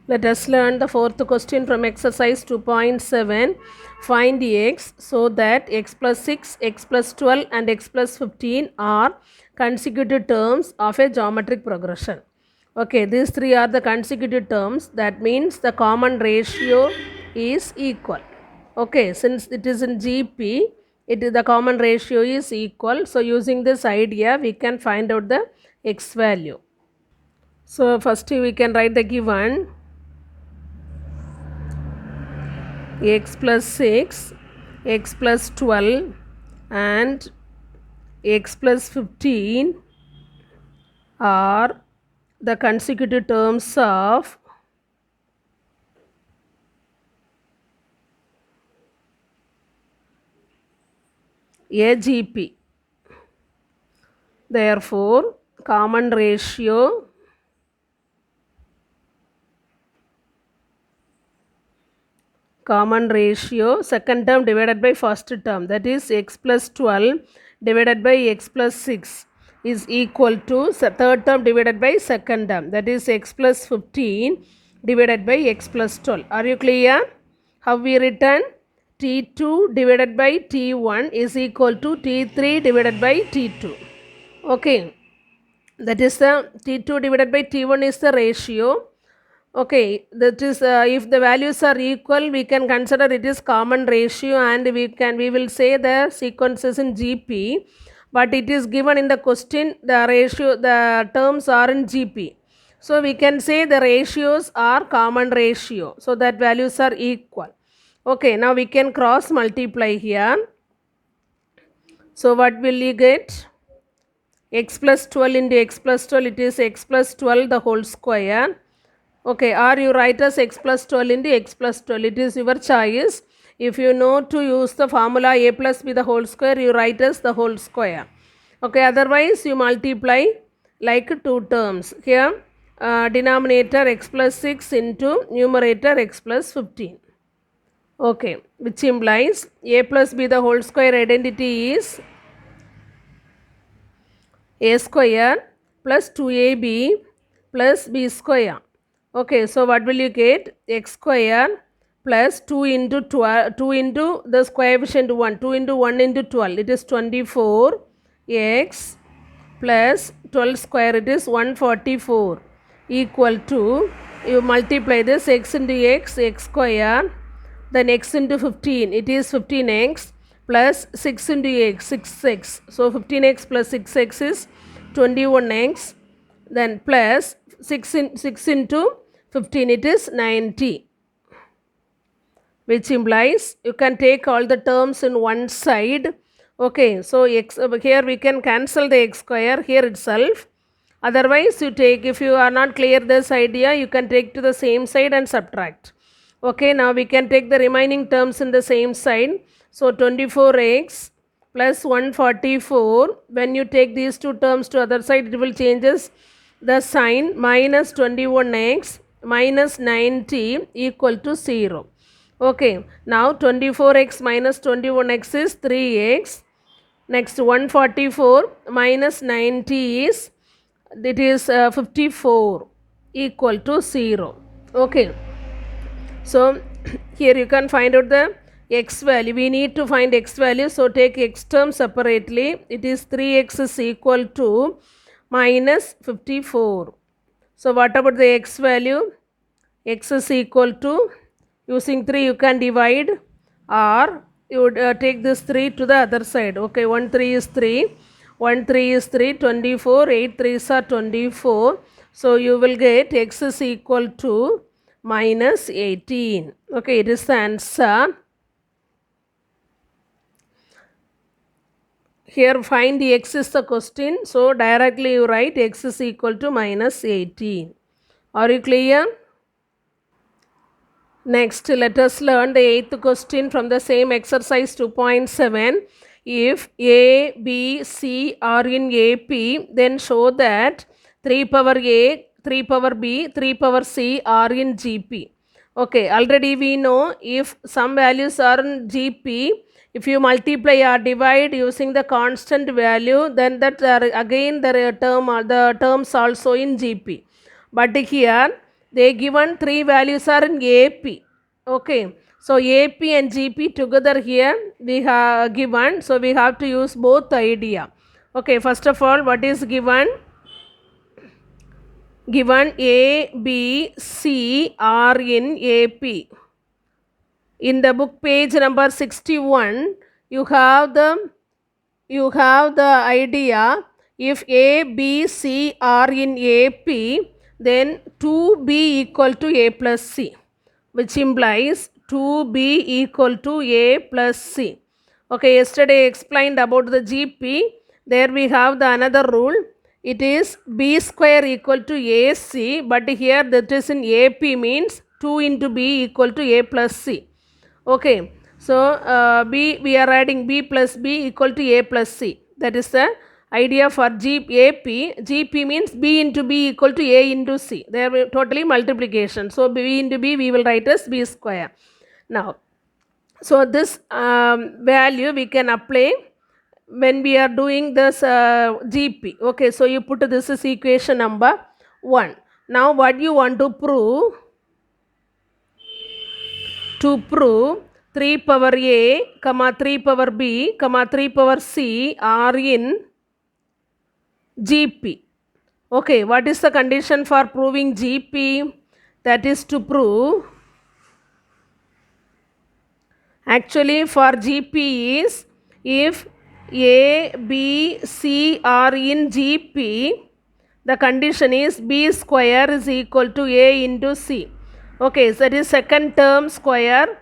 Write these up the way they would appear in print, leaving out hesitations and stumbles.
Let us learn the fourth question from exercise 2.7. Find x so that x plus 6, x plus 12 and x plus 15 are consecutive terms of a geometric progression. Okay, these three are the consecutive terms. That means the common ratio is equal. Okay, since it is in GP, the common ratio is equal. So using this idea, we can find out the x value. So first we can write the given x plus 6, x plus 12 and x plus 15 are the consecutive terms of AGP. Therefore, common ratio second term divided by first term, that is x plus 12 divided by x plus 6 is equal to third term divided by second term, that is x plus 15 divided by x plus 12. Are you clear? How we written? T2 divided by T1 is equal to T3 divided by T2. Okay, that is the T2 divided by T1 is the ratio. Okay, that is if the values are equal, we can consider it is common ratio, and we will say the sequences in GP, but it is given in the question the terms are in GP. So we can say the ratios are common ratio, so that values are equal. Okay, now we can cross multiply here. So what will you get? X plus 12 into x plus 12, it is x plus 12 the whole square. Okay, or you write as x plus 12 into x plus 12. It is your choice. If you know to use the formula a plus b the whole square, you write as the whole square. Okay, otherwise you multiply like two terms. Here, denominator x plus 6 into numerator x plus 15. Okay, which implies a plus b the whole square identity is a square plus 2ab plus b square. Okay, so what will you get? X square plus 2 into 12, 2 into the coefficient 1, 2 into 1 into 12, it is 24, x plus 12 square, it is 144, equal to, you multiply this x into x, x square, then x into 15, it is 15x plus 6 into x, 6x, so 15x plus 6x is 21x, then plus 6 into 15, it is 90, which implies you can take all the terms in one side. Okay, so x here we can cancel the x square here itself. Otherwise, you take, if you are not clear this idea, you can take to the same side and subtract. Okay, now we can take the remaining terms in the same side. So 24x plus 144, when you take these two terms to other side, it will changes the sign, minus 21x minus 90 equal to 0. Okay, now 24x minus 21x is 3x. Next 144 minus 90 is, it is 54 equal to 0. Okay, so here you can find out the x value. We need to find x value, so take x term separately. It is 3x is equal to minus 54. So what about the x value? X is equal to, using 3 you can divide, or you would take this 3 to the other side. Okay, 1 3 is 3, 1 3 is 3, 24, 8 3s are 24. So you will get x is equal to minus 18. Okay, it is the answer. Here find the x is the question, so directly you write x is equal to minus 18. Are you clear? Next, let us learn the eighth question from the same exercise 2.7. If A, B, C are in AP, then show that 3 power A, 3 power B, 3 power C are in GP. Okay, already we know if some values are in GP, if you multiply or divide using the constant value, then that again the terms also in GP. But here they given three values are in AP. Okay, so AP and GP together here we have given, so we have to use both idea. Okay, first of all, what is given? Given A, B, C are in AP. In the book page number 61, you have the idea. If A, B, C are in AP, then 2B equal to A plus C, which implies 2B equal to A plus C. Okay, yesterday I explained about the GP. There we have the another rule. It is B square equal to AC, but here that is in AP means 2 into B equal to A plus C. Okay, so B, we are adding B plus B equal to A plus C. That is the idea for AP. GP means B into B equal to A into C. They are totally multiplication. So B into B we will write as B square. Now, so this value we can apply when we are doing this GP. Okay, so you put this is equation number 1. Now what you want to prove? To prove 3 power A, comma 3 power B, comma 3 power C are in GP. Okay, what is the condition for proving GP? That is to prove, actually for GP is, if A, B, C are in GP, the condition is B square is equal to A into C. Okay, so that is second term square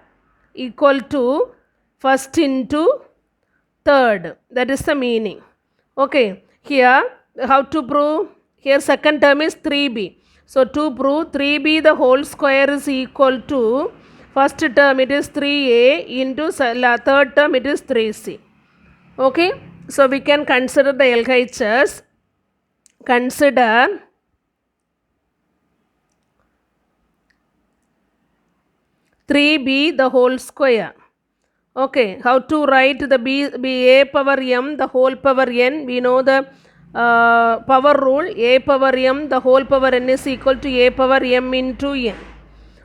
equal to first into third. That is the meaning. Okay, here how to prove? Here second term is 3B. So to prove 3B the whole square is equal to first term it is 3A into third term it is 3C. Okay, so we can consider the LHS. Consider three B the whole square. Okay, how to write the B A power M the whole power N? We know the power rule. A power M the whole power N is equal to A power M into N.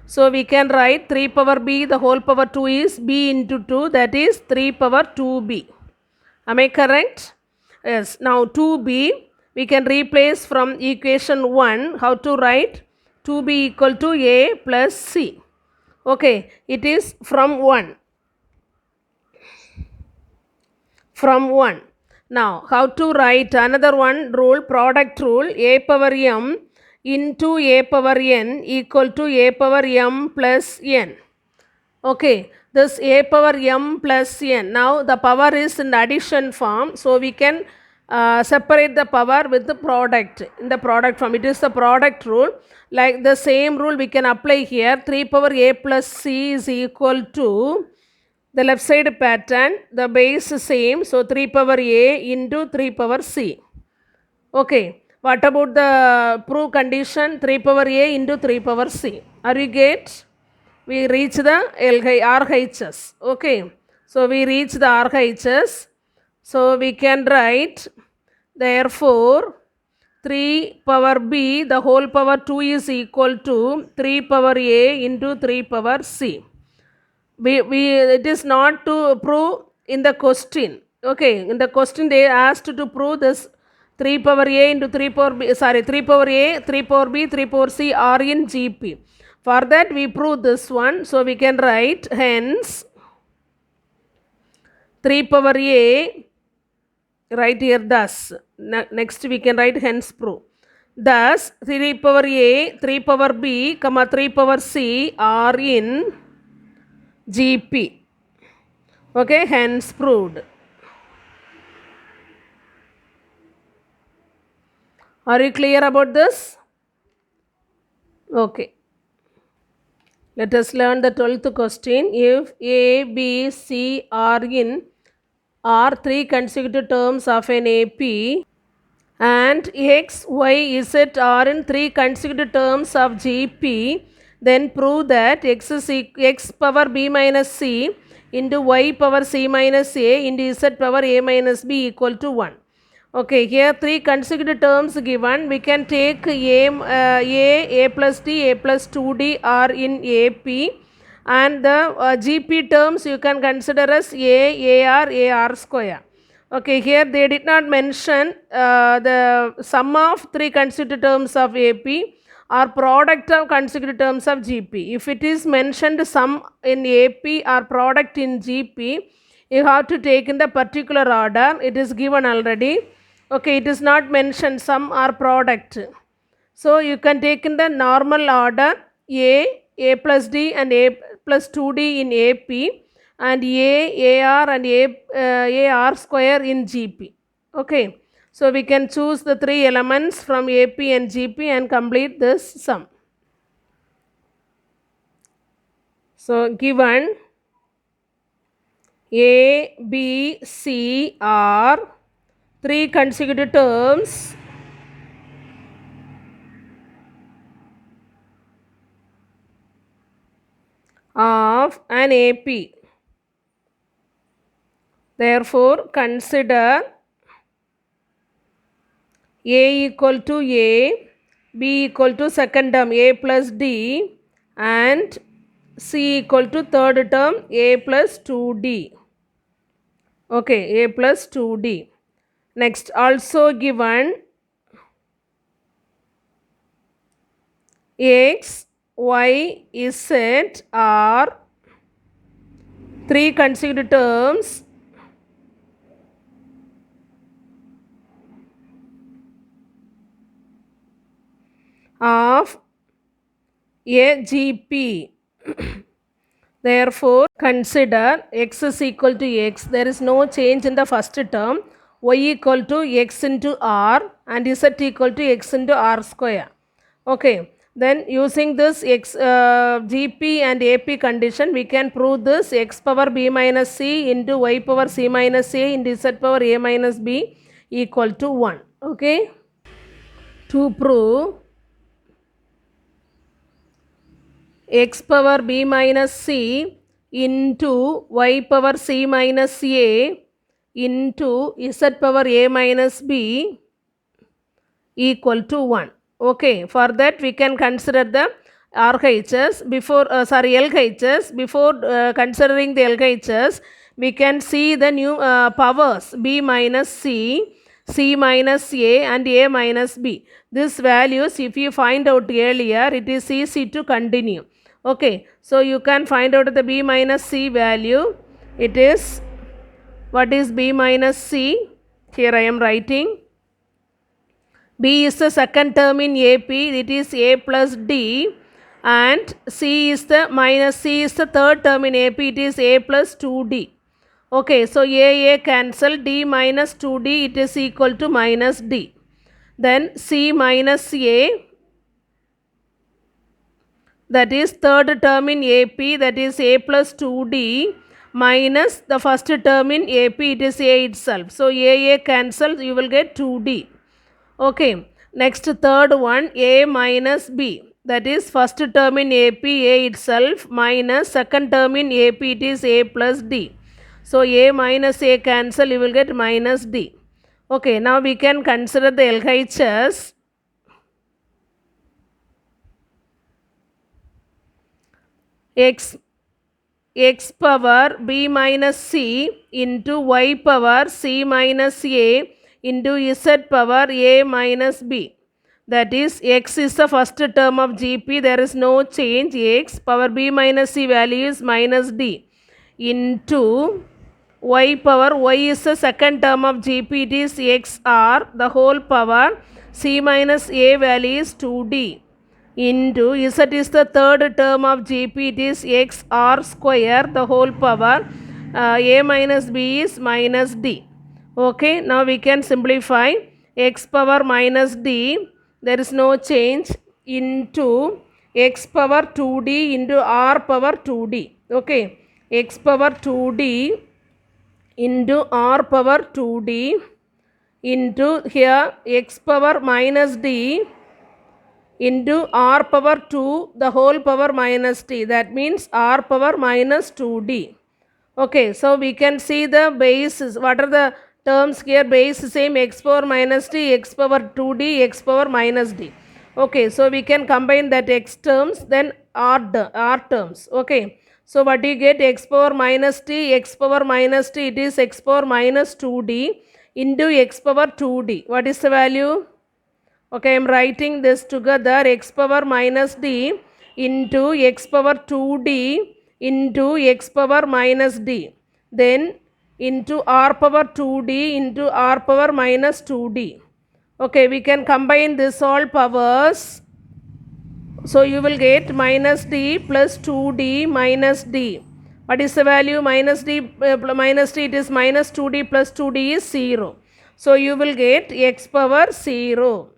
So we can write 3 power B the whole power 2 is B into 2, that is 3 power 2B. Am I correct? Yes. Now 2B we can replace from equation 1. How to write? 2B equal to A plus C. Okay, it is from 1. From 1. Now how to write another one rule, product rule, A power M into A power N equal to A power M plus N. Okay, this A power M plus N. Now the power is in addition form, so we can separate the power with the product in the product form. It is the product rule. Like the same rule we can apply here. 3 power A plus C is equal to the left side pattern, the base is same, so 3 power A into 3 power C. Okay, what about the proof condition? 3 power A into 3 power C. Are you get? We reach the RHS. Okay, so we reach the RHS. So we can write, therefore 3 power B the whole power 2 is equal to 3 power A into 3 power C. It is not to prove in the question. Okay, in the question they asked to prove this 3 power A into 3 power B, 3 power A, 3 power B, 3 power C are in GP. For that we prove this one. So we can write, hence 3 power A, right here thus. Next we can write hence prove. Thus 3 power A, 3 power B, 3 power C are in GP. Okay, hence proved. Are you clear about this? Okay. Let us learn the 12th question. If A, B, C are are 3 consecutive terms of an AP and X, Y, Z are in 3 consecutive terms of GP, then prove that X power B minus C into Y power C minus A into Z power A minus B equal to 1. Okay, here three consecutive terms given. We can take A plus D, A plus 2D are in AP, and the GP terms you can consider as AR square. Okay, here they did not mention the sum of three consecutive terms of AP or product of consecutive terms of GP. If it is mentioned sum in AP or product in GP, you have to take in the particular order. It is given already. Okay, it is not mentioned sum or product. So you can take in the normal order A plus D and A plus 2D in AP, and AR and AR square in GP. Okay, so we can choose the three elements from AP and GP and complete this sum. So given A, B, C are three consecutive terms of an AP. Therefore, consider A equal to A, B equal to second term A plus D, and C equal to third term A plus 2D. Okay, A plus 2D. Next, also given X, Y, Z are three consecutive terms of a GP. Therefore, consider x is equal to x. There is no change in the first term. Y equal to x into r and z equal to x into r square. Okay. Then using this GP and AP condition, we can prove this x power b minus c into y power c minus a into z power a minus b equal to 1. Okay. To prove x power b minus c into y power c minus a into z power a minus b equal to 1. Okay, for that we can consider the RHS before, LHS. Before considering the LHS, we can see the new powers b minus c, c minus a and a minus b. These values, if you find out earlier, it is easy to continue. Okay, so you can find out the b minus c value. It is, what is b minus c? Here I am writing. B is the second term in AP, it is A plus D, and C is the third term in AP, it is A plus 2D. Okay, so A cancel, D minus 2D, it is equal to minus D. Then C minus A, that is third term in AP, that is A plus 2D, minus the first term in AP, it is A itself. So A cancel, you will get 2D. Okay, next third one, A minus B, that is first term in AP, A itself, minus second term in AP, it is A plus D. So A minus A cancel, you will get minus D. Okay, now we can consider the LHS. X power b minus c into y power c minus a into z power a minus b. That is, x is the first term of GP, there is no change. X power b minus c value is minus d into y power, y is the second term of GP, it is xr, the whole power, c minus a value is 2d into z is the third term of GP, it is xr square, the whole power, a minus b is minus d. Okay, now we can simplify. X power minus d, there is no change, into x power 2d into r power 2d. Okay, x power 2d into r power 2d into here x power minus d into r power 2 the whole power minus t, that means r power minus 2d. Okay, so we can see the bases, what are the terms here base same x power minus d, x power 2d, x power minus d. Okay, so we can combine that x terms, then r terms. Okay, so what do you get? X power minus d, x power minus d, it is x power minus 2d into x power 2d. What is the value? Okay, I am writing this together, x power minus d into x power 2d into x power minus d. Then into r power 2d into r power minus 2d. Okay, we can combine this all powers. So you will get minus d plus 2d minus d. What is the value? Minus d, minus d, it is minus 2d plus 2d is 0. So you will get x power 0.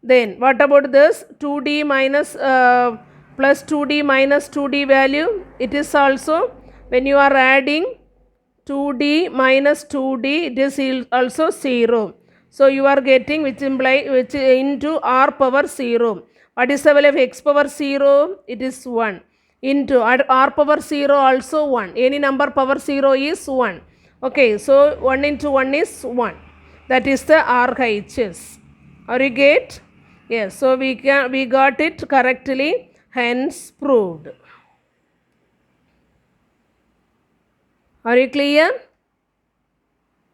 Then what about this 2d minus plus 2d minus 2d value? It is also, when you are adding 2d minus 2d, it is also 0. So you are getting which into r power 0. What is the value of x power 0? It is 1. Into r power 0 also 1. Any number power 0 is 1. Okay, so 1 into 1 is 1. That is the RHS. Are you get? Yes, so we got it correctly, hence proved. Are you clear?